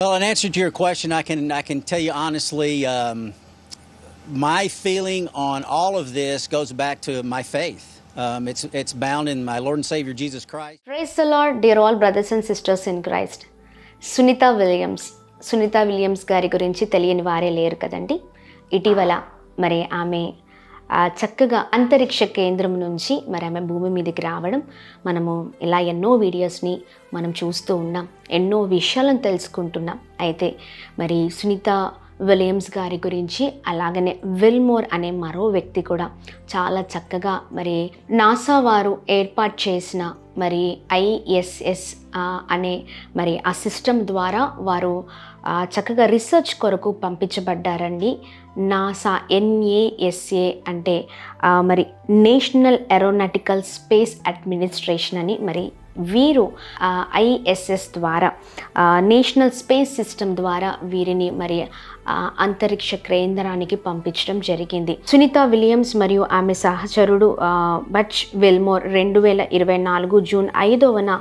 Well, in answer to your question, I can tell you honestly, my feeling on all of this goes back to my faith. It's bound in my Lord and Savior Jesus Christ. Praise the Lord, dear all brothers and sisters in Christ. Sunita Williams గారి గురించి తెలియని వారే లేరు కదండి. ఇటీవల మరి ఆమె చక్కగా అంతరిక్ష కేంద్రం నుంచి మరి ఆమె భూమి మీదకి రావడం, మనము ఇలా ఎన్నో వీడియోస్ని మనం చూస్తూ ఉన్నాం, ఎన్నో విషయాలను తెలుసుకుంటున్నాం. అయితే మరి సునీత విలియమ్స్ గారి గురించి, అలాగనే విల్మోర్ అనే మరో వ్యక్తి కూడా చాలా చక్కగా మరి నాసా వారు ఏర్పాటు చేసిన మరి ఐఎస్ఎస్ అనే మరి ఆ సిస్టమ్ ద్వారా వారు చక్కగా రీసెర్చ్ కొరకు పంపించబడ్డారండి. నాసా ఎన్ఏఎస్ఏ అంటే మరి నేషనల్ ఏరోనాటికల్ స్పేస్ అడ్మినిస్ట్రేషన్ అని, మరి వీరు ఐఎస్ఎస్ ద్వారా నేషనల్ స్పేస్ సిస్టమ్ ద్వారా వీరిని మరి అంతరిక్ష కేంద్రానికి పంపించడం జరిగింది. సునీత విలియమ్స్ మరియు ఆమె సహచరుడు బచ్ విల్మోర్ 2024 జూన్ 5న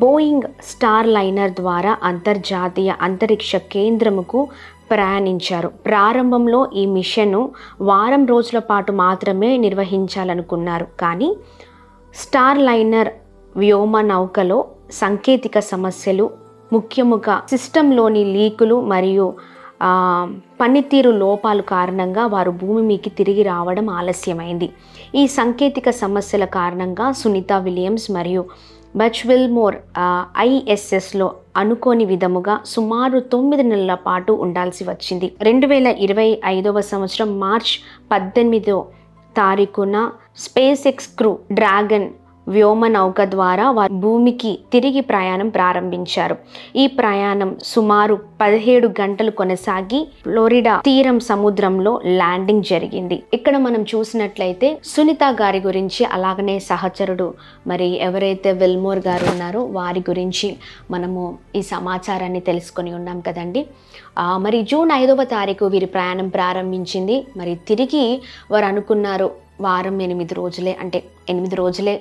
బోయింగ్ స్టార్ లైనర్ ద్వారా అంతర్జాతీయ అంతరిక్ష కేంద్రముకు ప్రయాణించారు. ప్రారంభంలో ఈ మిషన్ను వారం రోజుల పాటు మాత్రమే నిర్వహించాలనుకున్నారు. కానీ స్టార్ లైనర్ వ్యోమ నౌకలో సాంకేతిక సమస్యలు, ముఖ్యముగా సిస్టంలోని లీకులు మరియు పనితీరు లోపాలు కారణంగా వారు భూమి మీదకి తిరిగి రావడం ఆలస్యమైంది. ఈ సాంకేతిక సమస్యల కారణంగా సునీత విలియమ్స్ మరియు బచ్ విల్మోర్ ఐఎస్ఎస్లో అనుకోని విధముగా సుమారు 9 నెలల పాటు ఉండాల్సి వచ్చింది. 2025 సంవత్సరం మార్చ్ 18న స్పేస్ ఎక్స్ క్రూ డ్రాగన్ వ్యోమ నౌక ద్వారా వారు భూమికి తిరిగి ప్రయాణం ప్రారంభించారు. ఈ ప్రయాణం సుమారు 17 గంటలు కొనసాగి ఫ్లోరిడా తీరం సముద్రంలో ల్యాండింగ్ జరిగింది. ఇక్కడ మనం చూసినట్లయితే సునీత గారి గురించి, అలాగనే సహచరుడు మరి ఎవరైతే విల్మోర్ గారు ఉన్నారో వారి గురించి మనము ఈ సమాచారాన్ని తెలుసుకొని ఉన్నాం కదండి. మరి జూన్ 5వ తారీఖు వీరి ప్రయాణం ప్రారంభించింది. మరి తిరిగి వారు అనుకున్నారు వారం 8 రోజులే, అంటే 8 రోజులే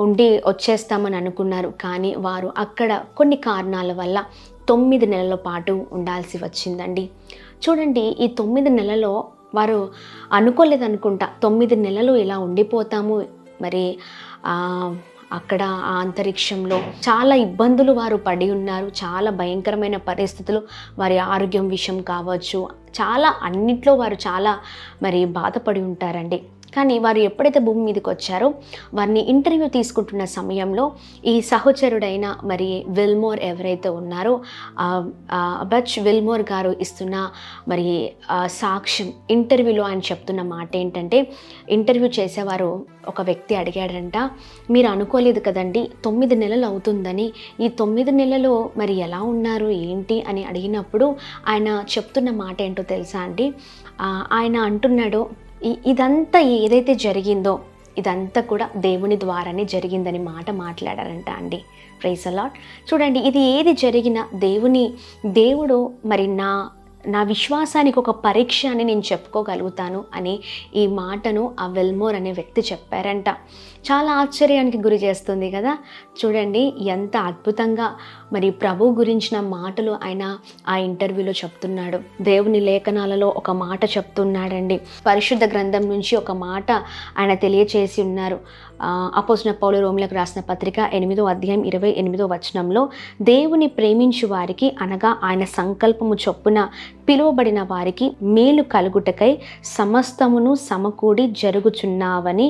ఉండి వచ్చేస్తామని అనుకున్నారు. కానీ వారు అక్కడ కొన్ని కారణాల వల్ల 9 నెలల పాటు ఉండాల్సి వచ్చిందండి. చూడండి, ఈ 9 నెలలో వారు అనుకోలేదనుకుంటా 9 నెలలు ఇలా ఉండిపోతాము. మరి అక్కడ ఆ అంతరిక్షంలో చాలా ఇబ్బందులు వారు పడి ఉన్నారు. చాలా భయంకరమైన పరిస్థితులు, వారి ఆరోగ్యం విషయం కావచ్చు, చాలా అన్నిట్లో వారు చాలా మరి బాధపడి ఉంటారండి. కానీ వారు ఎప్పుడైతే భూమి మీదకి వచ్చారో వారిని ఇంటర్వ్యూ తీసుకుంటున్న సమయంలో ఈ సహచరుడైన మరి విల్మోర్ ఎవరైతే ఉన్నారో బచ్ విల్మోర్ గారు ఇస్తున్న మరి సాక్ష్యం, ఇంటర్వ్యూలో ఆయన చెప్తున్న మాట ఏంటంటే, ఇంటర్వ్యూ చేసేవారు ఒక వ్యక్తి అడిగాడంట, మీరు అనుకోలేదు కదండి 9 నెలలు అవుతుందని, ఈ 9 నెలలు మరి ఎలా ఉన్నారు ఏంటి అని అడిగినప్పుడు ఆయన చెప్తున్న మాట ఏంటో తెలుసా అండి? ఆయన అంటున్నాడు, ఇదంతా ఏదైతే జరిగిందో ఇదంతా కూడా దేవుని ద్వారానే జరిగిందని మాట మాట్లాడారంట అండి. Praise the Lord. చూడండి, ఇది ఏది జరిగినా దేవుడు మరి నా విశ్వాసానికి ఒక పరీక్ష అని నేను చెప్పుకోగలుగుతాను అని ఈ మాటను ఆ విల్మోర్ అనే వ్యక్తి చెప్పారంట. చాలా ఆశ్చర్యానికి గురి చేస్తుంది కదా. చూడండి ఎంత అద్భుతంగా మరి ప్రభు గురించిన మాటలు ఆయన ఆ ఇంటర్వ్యూలో చెప్తున్నాడు. దేవుని లేఖనాలలో ఒక మాట చెప్తున్నాడండి. పరిశుద్ధ గ్రంథం నుంచి ఒక మాట ఆయన తెలియచేసి ఉన్నారు. అపోస్తలుడైన పౌలు రోమీయులకు రాసిన పత్రిక 8వ అధ్యాయం 28వ వచనంలో, దేవుని ప్రేమించు వారికి అనగా ఆయన సంకల్పము చొప్పున పిలువబడిన వారికి మేలు కలుగుటకై సమస్తమును సమకూడి జరుగుచున్నావని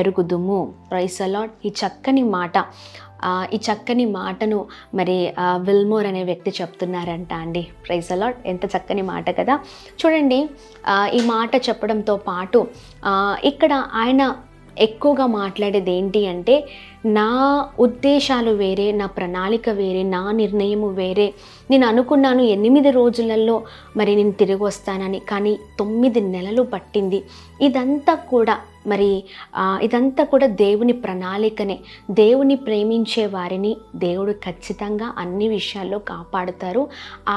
ఎరుగుదుము. Praise the Lord. ఈ చక్కని మాటను మరి విల్మోర్ అనే వ్యక్తి చెప్తున్నారంట అండి. Praise the Lord. ఎంత చక్కని మాట కదా. చూడండి, ఈ మాట చెప్పడంతో పాటు ఇక్కడ ఆయన ఎక్కువగా మాట్లాడేది ఏంటి అంటే, నా ఉద్దేశాలు వేరే, నా ప్రణాళిక వేరే, నా నిర్ణయము వేరే. నేను అనుకున్నాను 8 రోజులలో మరి నేను తిరిగి వస్తానని, కానీ 9 నెలలు పట్టింది. ఇదంతా కూడా దేవుని ప్రణాళికనే. దేవుని ప్రేమించే వారిని దేవుడు ఖచ్చితంగా అన్ని విషయాల్లో కాపాడుతారు.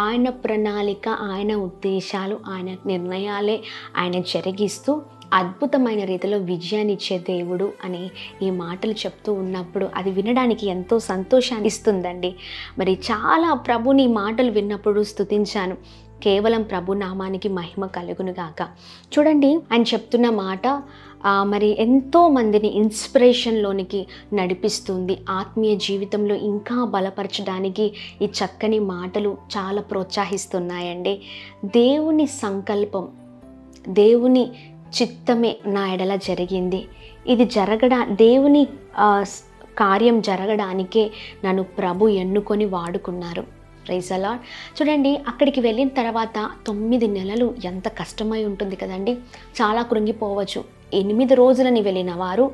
ఆయన ప్రణాళిక, ఆయన ఉద్దేశాలు, ఆయన నిర్ణయాలే ఆయన జరిగిస్తూ అద్భుతమైన రీతిలో విజయాన్ని ఇచ్చే దేవుడు అని ఈ మాటలు చెప్తూ ఉన్నారు. అన్నప్పుడు అది వినడానికి ఎంతో సంతోషాన్ని ఇస్తుందండి. మరి చాలా ప్రభుని మాటలు విన్నప్పుడు స్తుతించాను. కేవలం ప్రభు నామానికి మహిమ కలుగును గాక. చూడండి ఆయన చెప్తున్న మాట మరి ఎంతో మందిని ఇన్స్పిరేషన్లోనికి నడిపిస్తుంది. ఆత్మీయ జీవితంలో ఇంకా బలపరచడానికి ఈ చక్కని మాటలు చాలా ప్రోత్సహిస్తున్నాయండి. దేవుని సంకల్పం, దేవుని చిత్తమే నా ఎడల జరిగింది. ఇది దేవుని కార్యం జరగడానికే నన్ను ప్రభు ఎన్నుకొని వాడుకున్నారు. Praise the Lord. చూడండి అక్కడికి వెళ్ళిన తర్వాత 9 నెలలు ఎంత కష్టమై ఉంటుంది కదండి. చాలా కృంగిపోవచ్చు. 8 రోజులని వెళ్ళిన వారు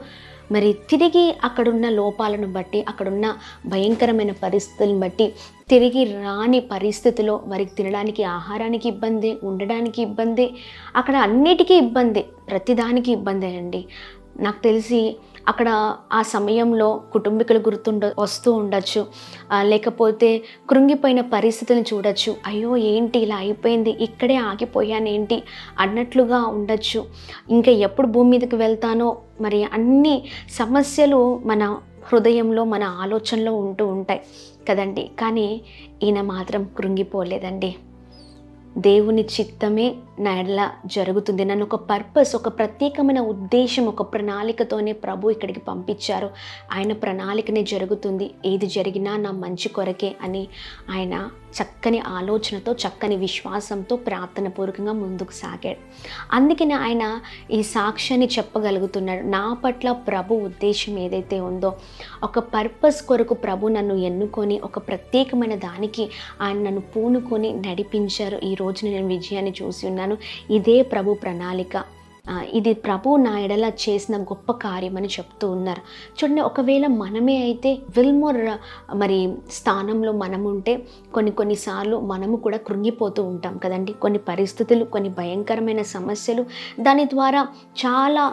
మరి తిరిగి అక్కడున్న లోపాలను బట్టి, అక్కడున్న భయంకరమైన పరిస్థితులను బట్టి తిరిగి రాని పరిస్థితిలో వారికి తినడానికి ఆహారానికి ఇబ్బంది, ఉండడానికి ఇబ్బంది, అక్కడ అన్నిటికీ ఇబ్బంది, ప్రతిదానికి ఇబ్బందే అండి. నాకు తెలిసి అక్కడ ఆ సమయంలో కుటుంబీకులు వస్తూ ఉండొచ్చు, లేకపోతే కృంగిపోయిన పరిస్థితులను చూడొచ్చు. అయ్యో ఏంటి ఇలా అయిపోయింది, ఇక్కడే ఆగిపోయానేంటి అన్నట్లుగా ఉండొచ్చు. ఇంకా ఎప్పుడు భూమి మీదకి వెళ్తానో మరి అన్ని సమస్యలు మన హృదయంలో, మన ఆలోచనలో ఉంటూ ఉంటాయి కదండి. కానీ ఈయన మాత్రం కృంగిపోలేదండి. దేవుని చిత్తమే నా ఎడల జరుగుతుంది. నన్ను ఒక పర్పస్, ఒక ప్రత్యేకమైన ఉద్దేశం, ఒక ప్రణాళికతోనే ప్రభు ఇక్కడికి పంపించారు. ఆయన ప్రణాళికనే జరుగుతుంది. ఏది జరిగినా నా మంచి కొరకే అని ఆయన చక్కని ఆలోచనతో, చక్కని విశ్వాసంతో ప్రార్థనపూర్వకంగా ముందుకు సాగాడు. అందుకనే ఆయన ఈ సాక్ష్యాన్ని చెప్పగలుగుతున్నాడు. నా పట్ల ప్రభు ఉద్దేశం ఏదైతే ఉందో, ఒక పర్పస్ కొరకు ప్రభు నన్ను ఎన్నుకొని ఒక ప్రత్యేకమైన దానికి ఆయన నన్ను పూనుకొని నడిపించారు. ఈ రోజు నేను విజయాన్ని చూసి ఉన్నాను. ఇదే ప్రభు ప్రణాళిక. ఇది ప్రభు నా ఎడల చేసిన గొప్ప కార్యం అని చెప్తూ ఉన్నారు. చూడండి, ఒకవేళ మనమే అయితే విల్మోర్ మరి స్థానంలో మనం ఉంటే కొన్నిసార్లు మనము కూడా కృంగిపోతూ ఉంటాం కదండి. కొన్ని పరిస్థితులు, కొన్ని భయంకరమైన సమస్యలు, దాని ద్వారా చాలా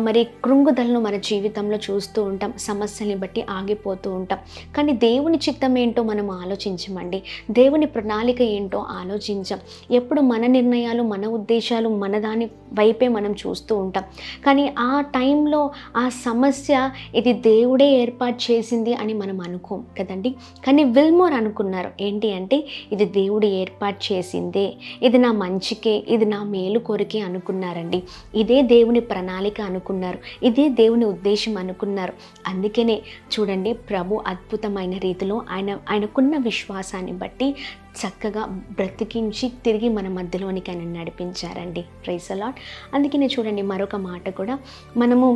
మరి కృంగుదలను మన జీవితంలో చూస్తూ ఉంటాం. సమస్యల్ని బట్టి ఆగిపోతూ ఉంటాం. కానీ దేవుని చిత్తం ఏంటో మనం ఆలోచించమండి. దేవుని ప్రణాళిక ఏంటో ఆలోచించాం. ఎప్పుడు మన నిర్ణయాలు, మన ఉద్దేశాలు, మన దాని వైపే మనం చూస్తూ ఉంటాం. కానీ ఆ టైంలో ఆ సమస్య ఇది దేవుడే ఏర్పాటు చేసింది అని మనం అనుకోం కదండి. కానీ విల్మోర్ అనుకున్నారు ఏంటి అంటే, ఇది దేవుడు ఏర్పాటు చేసిందే, ఇది నా మంచికే, ఇది నా మేలు కొరకే అనుకున్నారండి. ఇదే దేవుని ప్రణాళిక అనుకున్నారు, ఇదే దేవుని ఉద్దేశం అనుకున్నారు. అందుకనే చూడండి ప్రభు అద్భుతమైన రీతిలో ఆయనకున్న విశ్వాసాన్ని బట్టి చక్కగా బ్రతికించి తిరిగి మన మధ్యలోనికి ఆయన నడిపించారండి. Praise the lord. అందుకనే చూడండి మరొక మాట కూడా, మనము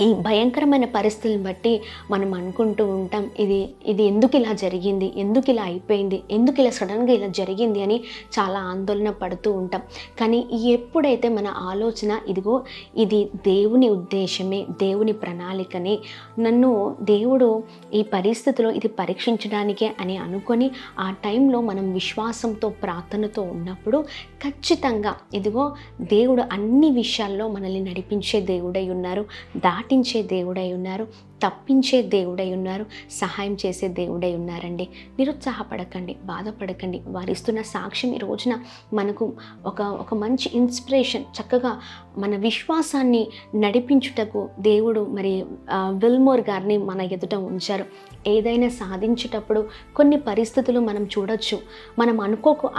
ఈ భయంకరమైన పరిస్థితులను బట్టి మనం అనుకుంటూ ఉంటాం, ఇది ఎందుకు ఇలా జరిగింది, ఎందుకు ఇలా అయిపోయింది, ఎందుకు ఇలా సడన్గా ఇలా జరిగింది అని చాలా ఆందోళన పడుతూ ఉంటాం. కానీ ఎప్పుడైతే మన ఆలోచన ఇదిగో ఇది దేవుని ఉద్దేశమే, దేవుని ప్రణాళికనే, నన్ను దేవుడు ఈ పరిస్థితిలో ఇది పరీక్షించడానికే అని అనుకొని ఆ టైంలో మనం విశ్వాసంతో, ప్రార్థనతో ఉన్నప్పుడు ఖచ్చితంగా ఇదిగో దేవుడు అన్ని విషయాల్లో మనల్ని నడిపించే దేవుడై ఉన్నారు, దాటించే దేవుడై ఉన్నారు, తప్పించే దేవుడై ఉన్నారు, సహాయం చేసే దేవుడై ఉన్నారండి. నిరుత్సాహపడకండి, బాధపడకండి. వారు ఇస్తున్న సాక్ష్యం ఈ రోజున మనకు ఒక మంచి ఇన్స్పిరేషన్. చక్కగా మన విశ్వాసాన్ని నడిపించుటకు దేవుడు మరి విల్మోర్ గారిని మన ఎదుట ఉంచారు. ఏదైనా సాధించేటప్పుడు కొన్ని పరిస్థితులు మనం చూడొచ్చు, మనం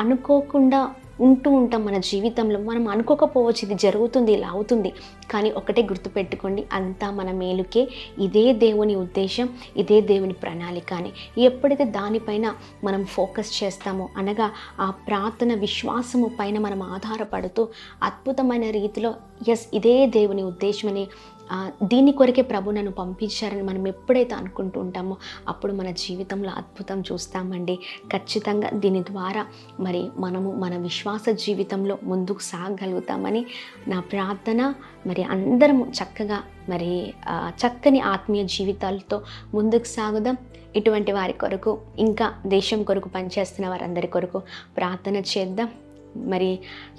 అనుకోకుండా ఉంటూ ఉంటాం మన జీవితంలో. మనం అనుకోకపోవచ్చు ఇది జరుగుతుంది, ఇలా అవుతుంది. కానీ ఒకటే గుర్తుపెట్టుకోండి, అంతా మన మేలుకే, ఇదే దేవుని ఉద్దేశం, ఇదే దేవుని ప్రణాళిక అని. ఎప్పుడైతే దానిపైన మనం ఫోకస్ చేస్తామో, అనగా ఆ ప్రార్థన విశ్వాసము పైన మనం ఆధారపడుతూ అద్భుతమైన రీతిలో ఇదే దేవుని ఉద్దేశమని, దీని కొరకే ప్రభు నన్ను పంపించారని మనం ఎప్పుడైతే అనుకుంటూ ఉంటామో అప్పుడు మన జీవితంలో అద్భుతం చూస్తామండి. ఖచ్చితంగా దీని ద్వారా మరి మనము మన విశ్వాస జీవితంలో ముందుకు సాగగలుగుతామని నా ప్రార్థన. మరి అందరము చక్కగా మరి చక్కని ఆత్మీయ జీవితాలతో ముందుకు సాగుదాం. ఇటువంటి వారి కొరకు, ఇంకా దేశం కొరకు పనిచేస్తున్న వారందరి కొరకు ప్రార్థన చేద్దాం. మరి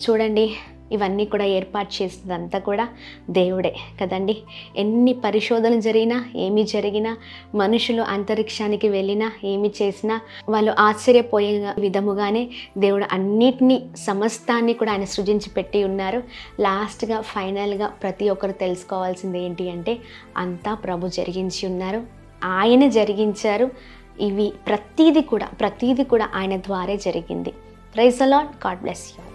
చూడండి, ఇవన్నీ కూడా ఏర్పాటు చేసినంతా కూడా దేవుడే కదండి. ఎన్ని పరిశోధనలు జరిగినా, ఏమి జరిగినా, మనుషులు అంతరిక్షానికి వెళ్ళినా, ఏమి చేసినా వాళ్ళు ఆశ్చర్యపోయే విధముగానే దేవుడు అన్నిటినీ, సమస్తాన్ని కూడా ఆయన సృజించి పెట్టి ఉన్నారు. లాస్ట్గా ఫైనల్గా ప్రతి ఒక్కరు తెలుసుకోవాల్సింది ఏంటి అంటే అంతా ప్రభు జరిగించి ఉన్నారు, ఆయన జరిగించారు. ఇవి ప్రతీది కూడా ఆయన ద్వారే జరిగింది. Praise the Lord. God bless you.